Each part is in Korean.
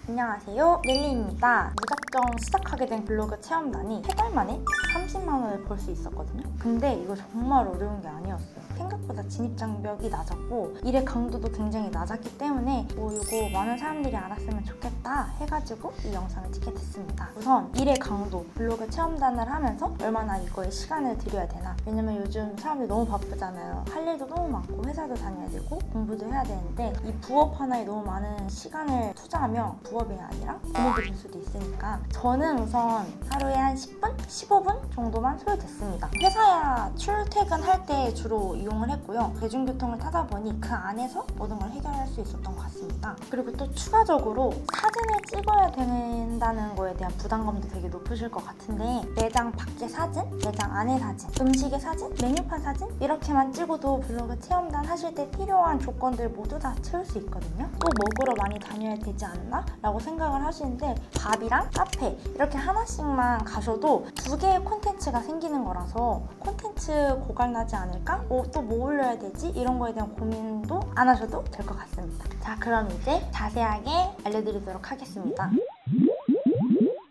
안녕하세요, 릴리입니다. 무작정 시작하게 된 블로그 체험단이 3달 만에 30만 원을 벌 수 있었거든요. 근데 이거 정말 어려운 게 아니었어요. 생각보다 진입 장벽이 낮았고 일의 강도도 굉장히 낮았기 때문에 이거 많은 사람들이 알았으면 좋겠다 해가지고 이 영상을 찍게 됐습니다. 우선 일의 강도, 블로그 체험단을 하면서 얼마나 이거에 시간을 들여야 되나. 왜냐면 요즘 사람들이 너무 바쁘잖아요. 할 일도 너무 많고 회사도 다녀야 되고 공부도 해야 되는데 이 부업 하나에 너무 많은 시간을 투자하면 부업이 아니라 공업이 될 수도 있으니까 저는 우선 하루에 한 10분? 15분 정도만 소요됐습니다. 회사야 출퇴근할 때 주로 이용을 했고요. 대중교통을 타다 보니 그 안에서 모든 걸 해결할 수 있었던 것 같습니다. 그리고 또 추가적으로 사진을 찍어야 된다는 거에 대한 부담감도 되게 높으실 것 같은데 매장 밖의 사진, 매장 안의 사진, 음식의 사진, 메뉴판 사진 이렇게만 찍어도 블로그 체험단 하실 때 필요한 조건들 모두 다 채울 수 있거든요. 또 먹으러 많이 다녀야 되지 않나? 라고 생각을 하시는데 밥이랑 카페 이렇게 하나씩만 가셔도 2개의 콘텐츠가 생기는 거라서 콘텐츠 고갈나지 않을까? 또 뭐 올려야 되지? 이런 거에 대한 고민도 안 하셔도 될 것 같습니다. 자, 그럼 이제 자세하게 알려드리도록 하겠습니다.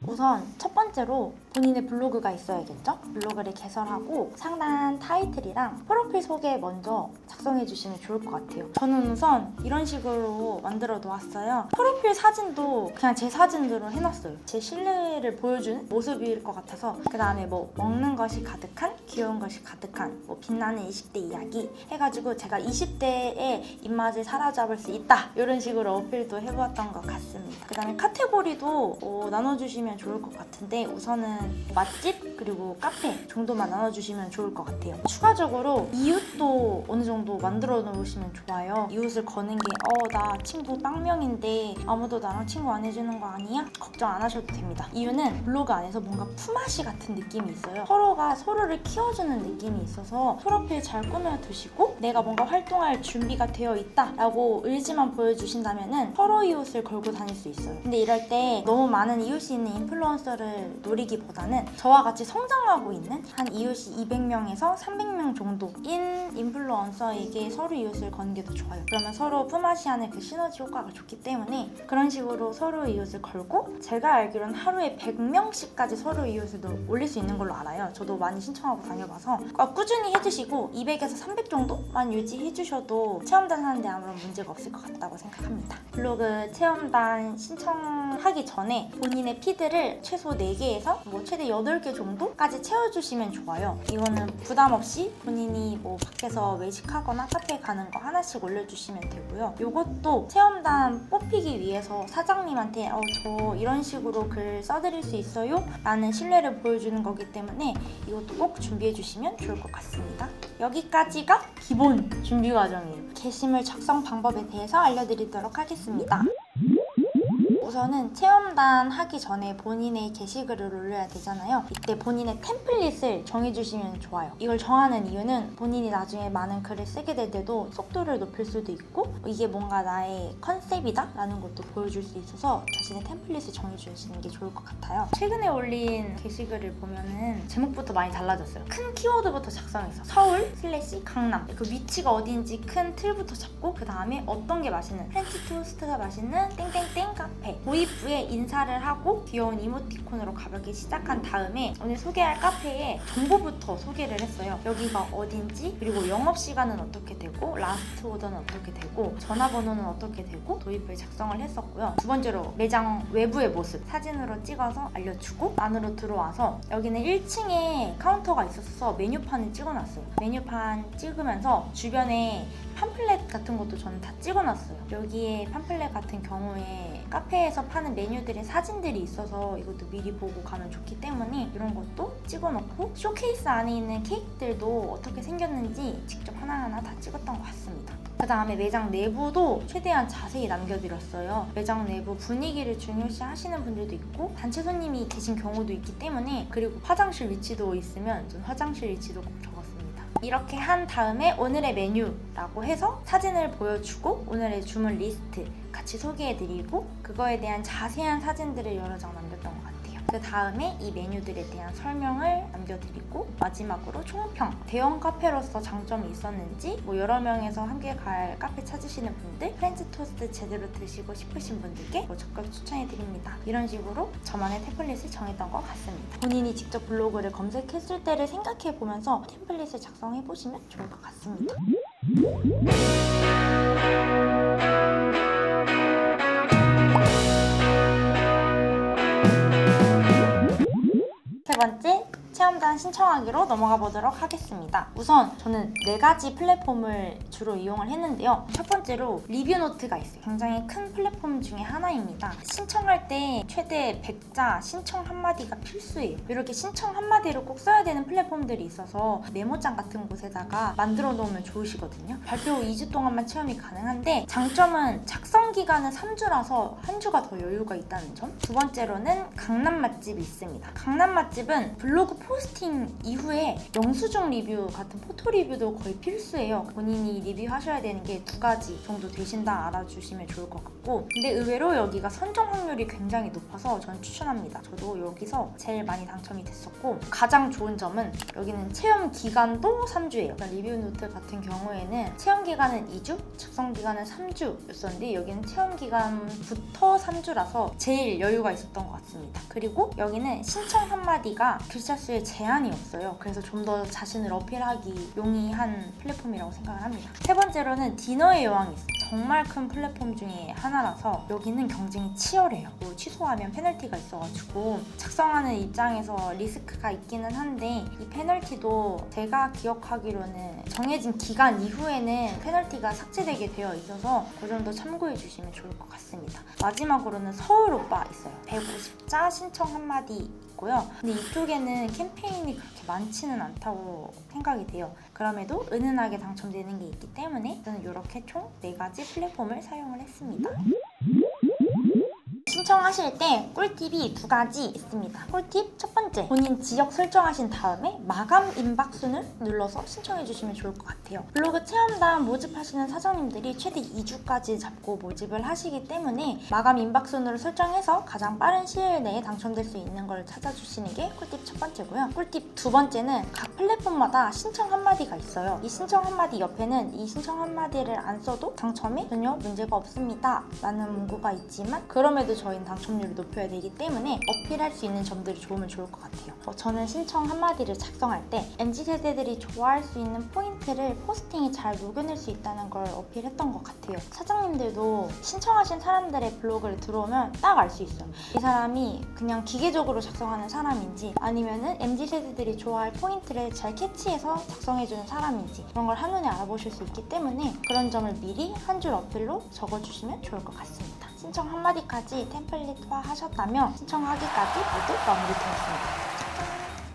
우선 첫 번째로 본인의 블로그가 있어야겠죠? 블로그를 개설하고 상단 타이틀이랑 프로필 소개 먼저 작성해 주시면 좋을 것 같아요. 저는 우선 이런 식으로 만들어 놓았어요. 프로필 사진도 그냥 제 사진으로 해놨어요. 제 실내를 보여주는 모습일 것 같아서. 그 다음에 뭐 먹는 것이 가득한, 귀여운 것이 가득한, 뭐 빛나는 20대 이야기 해가지고 제가 20대의 입맛을 사로잡을 수 있다 이런 식으로 어필도 해보았던 것 같습니다. 그 다음에 카테고리도 나눠주시면 좋을 것 같은데 우선은 맛집 그리고 카페 정도만 나눠주시면 좋을 것 같아요. 추가적으로 이웃도 어느 정도 만들어 놓으시면 좋아요. 이웃을 거는 게 나 친구 빵명인데 아무도 나랑 친구 안 해주는 거 아니야? 걱정 안 하셔도 됩니다. 이유는 블로그 안에서 뭔가 품앗이 같은 느낌이 있어요. 서로가 서로를 키워주는 느낌이 있어서 프로필 잘 꾸며두시고 내가 뭔가 활동할 준비가 되어 있다 라고 의지만 보여주신다면 서로 이웃을 걸고 다닐 수 있어요. 근데 이럴 때 너무 많은 이웃이 있는 인플루언서를 노리기보다는 저와 같이 성장하고 있는 한 이웃이 200명에서 300명 정도인 인플루언서에게 서로 이웃을 거는 게 더 좋아요. 그러면 서로 품앗이하는 그 시너지 효과가 좋기 때문에 그런 식으로 서로 이웃을 걸고 제가 알기로는 하루에 100명씩까지 서로 이웃을 올릴 수 있는 걸로 알아요. 저도 많이 신청하고 다녀봐서 꾸준히 해주시고 200에서 300 정도만 유지해주셔도 체험단 하는데 아무런 문제가 없을 것 같다고 생각합니다. 블로그 체험단 신청하기 전에 본인의 피드를 최소 4개에서 최대 8개 정도까지 채워주시면 좋아요. 이거는 부담 없이 본인이 밖에서 외식하거나 카페에 가는 거 하나씩 올려주시면 되고요. 이것도 체험단 뽑히기 위해서 사장님한테 저 이런 식으로 글 써드릴 수 있어요? 라는 신뢰를 보여주는 거기 때문에 이것도 꼭 준비해주시면 좋을 것 같습니다. 여기까지가 기본 준비 과정이에요. 게시물 작성 방법에 대해서 알려드리도록 하겠습니다. 우선은 체험단 하기 전에 본인의 게시글을 올려야 되잖아요. 이때 본인의 템플릿을 정해주시면 좋아요. 이걸 정하는 이유는 본인이 나중에 많은 글을 쓰게 될 때도 속도를 높일 수도 있고 이게 뭔가 나의 컨셉이다 라는 것도 보여줄 수 있어서 자신의 템플릿을 정해주시는 게 좋을 것 같아요. 최근에 올린 게시글을 보면은 제목부터 많이 달라졌어요. 큰 키워드부터 작성했어. 서울 / 강남 그 위치가 어딘지 큰 틀부터 잡고 그 다음에 어떤 게 맛있는 프렌치 토스트가 맛있는 땡땡땡 카페 도입부에 인사를 하고 귀여운 이모티콘으로 가볍게 시작한 다음에 오늘 소개할 카페의 정보부터 소개를 했어요. 여기가 어딘지 그리고 영업시간은 어떻게 되고 라스트 오더는 어떻게 되고 전화번호는 어떻게 되고 도입부에 작성을 했었고요. 두 번째로 매장 외부의 모습 사진으로 찍어서 알려주고 안으로 들어와서 여기는 1층에 카운터가 있어서 메뉴판을 찍어놨어요. 메뉴판 찍으면서 주변에 팜플렛 같은 것도 저는 다 찍어놨어요. 여기에 팜플렛 같은 경우에 카페에서 파는 메뉴들의 사진들이 있어서 이것도 미리 보고 가면 좋기 때문에 이런 것도 찍어놓고 쇼케이스 안에 있는 케이크들도 어떻게 생겼는지 직접 하나하나 다 찍었던 것 같습니다. 그 다음에 매장 내부도 최대한 자세히 남겨드렸어요. 매장 내부 분위기를 중요시 하시는 분들도 있고 단체 손님이 계신 경우도 있기 때문에 그리고 화장실 위치도 있으면 전 화장실 위치도 꼭 적었습니다. 이렇게 한 다음에 오늘의 메뉴라고 해서 사진을 보여주고 오늘의 주문 리스트 같이 소개해드리고 그거에 대한 자세한 사진들을 여러 장 남겼던 것 같아요. 그 그 다음에 이 메뉴들에 대한 설명을 남겨드리고 마지막으로 총평, 대형 카페로서 장점이 있었는지 여러 명에서 함께 갈 카페 찾으시는 분들, 프렌치 토스트 제대로 드시고 싶으신 분들께 적극 추천해드립니다. 이런 식으로 저만의 템플릿을 정했던 것 같습니다. 본인이 직접 블로그를 검색했을 때를 생각해보면서 템플릿을 작성해보시면 좋을 것 같습니다. 세 번째, 체험단 신청하기로 넘어가 보도록 하겠습니다. 우선 저는 4가지 플랫폼을 주로 이용을 했는데요. 첫 번째로 리뷰노트가 있어요. 굉장히 큰 플랫폼 중에 하나입니다. 신청할 때 최대 100자 신청 한마디가 필수예요. 이렇게 신청 한마디를 꼭 써야 되는 플랫폼들이 있어서 메모장 같은 곳에다가 만들어 놓으면 좋으시거든요. 발표 후 2주 동안만 체험이 가능한데 장점은 작성 기간은 3주라서 한 주가 더 여유가 있다는 점. 두 번째로는 강남 맛집이 있습니다. 강남 맛집은 블로그 포스팅 이후에 영수증 리뷰 같은 포토 리뷰도 거의 필수예요. 본인이 리뷰하셔야 되는 게 2가지 정도 되신다 알아주시면 좋을 것 같고, 근데 의외로 여기가 선정 확률이 굉장히 높아서 저는 추천합니다. 저도 여기서 제일 많이 당첨이 됐었고, 가장 좋은 점은 여기는 체험 기간도 3주예요. 그러니까 리뷰노트 같은 경우에는 체험 기간은 2주, 작성 기간은 3주였었는데 여기는 체험 기간부터 3주라서 제일 여유가 있었던 것 같습니다. 그리고 여기는 신청 한마디가 글자 수에 제한이 없어요. 그래서 좀 더 자신을 어필하기 용이한 플랫폼이라고 생각을 합니다. 세 번째로는 디너의 여왕이 있어요. 정말 큰 플랫폼 중에 하나라서 여기는 경쟁이 치열해요. 취소하면 페널티가 있어가지고 작성하는 입장에서 리스크가 있기는 한데 이 페널티도 제가 기억하기로는 정해진 기간 이후에는 페널티가 삭제되게 되어 있어서 그 점도 참고해 주시면 좋을 것 같습니다. 마지막으로는 서울 오빠 있어요. 150자 신청 한마디 있고요. 근데 이쪽에는 캠페인이 그렇게 많지는 않다고 생각이 돼요. 그럼에도 은은하게 당첨되는 게 있기 때문에 저는 이렇게 총 4가지 플랫폼을 사용을 했습니다. 신청하실 때 꿀팁이 2가지 있습니다. 꿀팁 첫 번째, 본인 지역 설정하신 다음에 마감 임박순을 눌러서 신청해주시면 좋을 것 같아요. 블로그 체험단 모집하시는 사장님들이 최대 2주까지 잡고 모집을 하시기 때문에 마감 임박순으로 설정해서 가장 빠른 시일 내에 당첨될 수 있는 걸 찾아주시는 게 꿀팁 첫 번째고요. 꿀팁 두 번째는 각 플랫폼마다 신청 한마디가 있어요. 이 신청 한마디 옆에는 이 신청 한마디를 안 써도 당첨에 전혀 문제가 없습니다 라는 문구가 있지만, 그럼에도 저희는 당첨률을 높여야 되기 때문에 어필할 수 있는 점들이 좋으면 좋을 것 같아요. 저는 신청 한마디를 작성할 때 MZ세대들이 좋아할 수 있는 포인트를 포스팅에 잘 녹여낼 수 있다는 걸 어필했던 것 같아요. 사장님들도 신청하신 사람들의 블로그를 들어오면 딱 알 수 있어요. 이 사람이 그냥 기계적으로 작성하는 사람인지 아니면은 MZ세대들이 좋아할 포인트를 잘 캐치해서 작성해주는 사람인지 그런 걸 한눈에 알아보실 수 있기 때문에 그런 점을 미리 한 줄 어필로 적어주시면 좋을 것 같습니다. 신청 한마디까지 템플릿화 하셨다면 신청하기까지 모두 마무리되었습니다.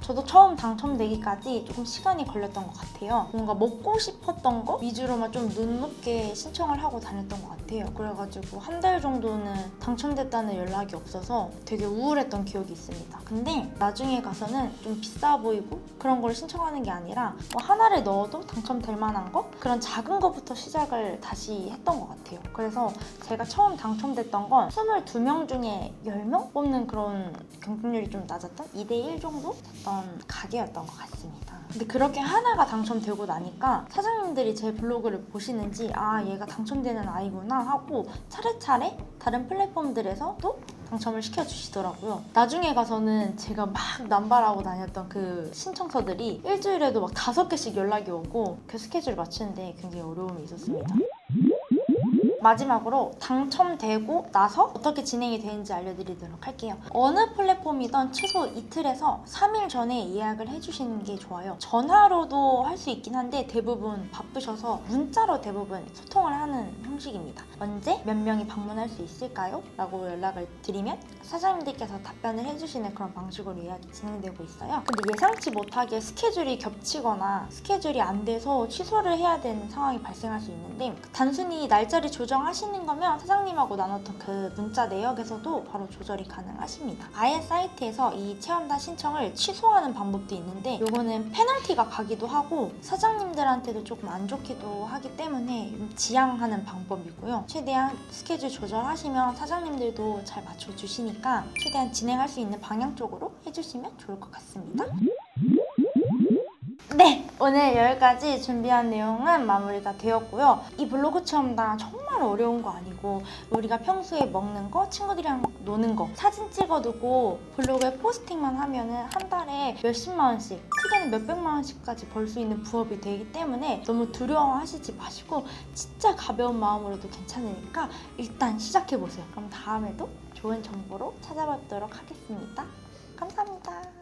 저도 처음 당첨되기까지 조금 시간이 걸렸던 것 같아요. 뭔가 먹고 싶었던 거 위주로만 좀 눈높게 신청을 하고 다녔던 것 같아요. 그래가지고 한 달 정도는 당첨됐다는 연락이 없어서 되게 우울했던 기억이 있습니다. 근데 나중에 가서는 좀 비싸 보이고 그런 걸 신청하는 게 아니라 하나를 넣어도 당첨될 만한 거? 그런 작은 거부터 시작을 다시 했던 것 같아요. 그래서 제가 처음 당첨됐던 건 22명 중에 10명 뽑는 그런 경쟁률이 좀 낮았던 2대1 정도 됐던 가게였던 것 같습니다. 근데 그렇게 하나가 당첨되고 나니까 사장님들이 제 블로그를 보시는지 얘가 당첨되는 아이구나 하고 차례차례 다른 플랫폼들에서 또 당첨을 시켜주시더라고요. 나중에 가서는 제가 막 남발하고 다녔던 그 신청서들이 일주일에도 막 5개씩 연락이 오고 그 스케줄 맞추는데 굉장히 어려움이 있었습니다. 마지막으로 당첨되고 나서 어떻게 진행이 되는지 알려드리도록 할게요. 어느 플랫폼이든 최소 이틀에서 3일 전에 예약을 해주시는 게 좋아요. 전화로도 할 수 있긴 한데 대부분 바쁘셔서 문자로 대부분 소통을 하는 형식입니다. 언제 몇 명이 방문할 수 있을까요? 라고 연락을 드리면 사장님들께서 답변을 해주시는 그런 방식으로 예약이 진행되고 있어요. 근데 예상치 못하게 스케줄이 겹치거나 스케줄이 안 돼서 취소를 해야 되는 상황이 발생할 수 있는데 단순히 날짜를 조정 조정하시는 거면 사장님하고 나눴던 그 문자 내역에서도 바로 조절이 가능하십니다. 아예 사이트에서 이 체험단 신청을 취소하는 방법도 있는데 요거는 페널티가 가기도 하고 사장님들한테도 조금 안 좋기도 하기 때문에 지양하는 방법이고요. 최대한 스케줄 조절하시면 사장님들도 잘 맞춰주시니까 최대한 진행할 수 있는 방향 쪽으로 해주시면 좋을 것 같습니다. 네! 오늘 여기까지 준비한 내용은 마무리가 되었고요. 이 블로그 체험단 정말 어려운 거 아니고 우리가 평소에 먹는 거, 친구들이랑 노는 거 사진 찍어두고 블로그에 포스팅만 하면은 한 달에 몇십만 원씩, 크게는 몇백만 원씩까지 벌 수 있는 부업이 되기 때문에 너무 두려워하시지 마시고 진짜 가벼운 마음으로도 괜찮으니까 일단 시작해보세요. 그럼 다음에도 좋은 정보로 찾아뵙도록 하겠습니다. 감사합니다.